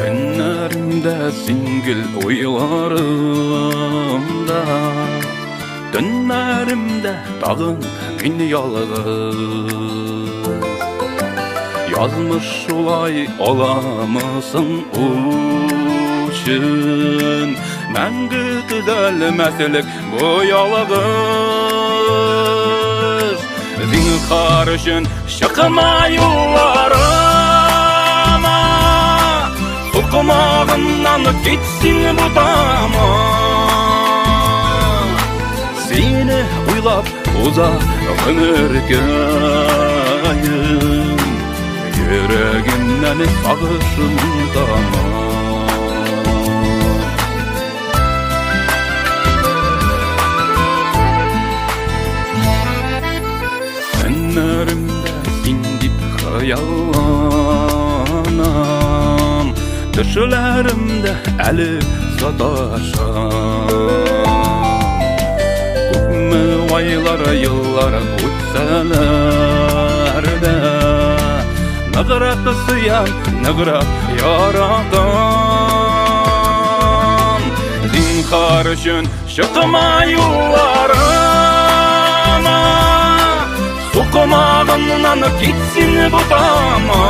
Tünlerimde singil oylarımda, tünlerimde dağın gün yalğız. Yazmış olay olamısın uçun, Məngü düzelmezlik bu yalğız. Zinhar üçün çıkma yollarıma, Sokumağından gitsin bu dama. Seni uylap uzak ömür gayım, Yüreğimden sağışım dama. Tünlerimde singip hayalanam, Düşlerimde eli sataşam. Köpmü aylar yıllar ötseler de, Nıgırak ısıyan, nıgırak yaradan. Zinhar üçün çıkma yollarıma, Sokumağından gitsin bu dama.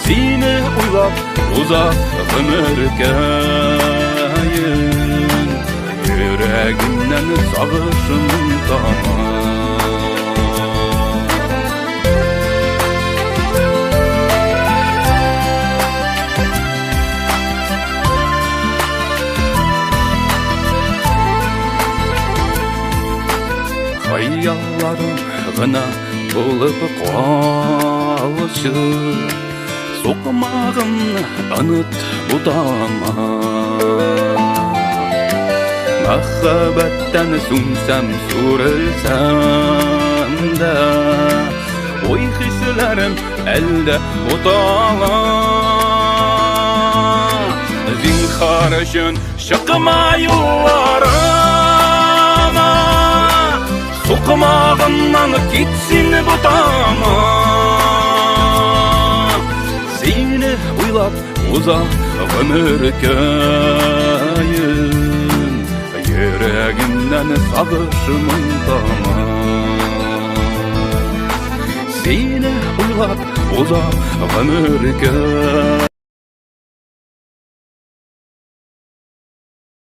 Seni uylap uzak ömür gayım, Yüreğimden sağışım dama. Hayallarım gına bulup qalşı, Sokmağımni anıt bu dama. Mahhabbatdan sunsam surilsam da, Oy hislarim elde o'tala. Zinhar üçün çıkma yollarıma, Sokumağından gitsin bu dama. Seni uylap uzak ömür gayım, Yüreğimden sağışım dama. Seni uylap uzak ömür gayım.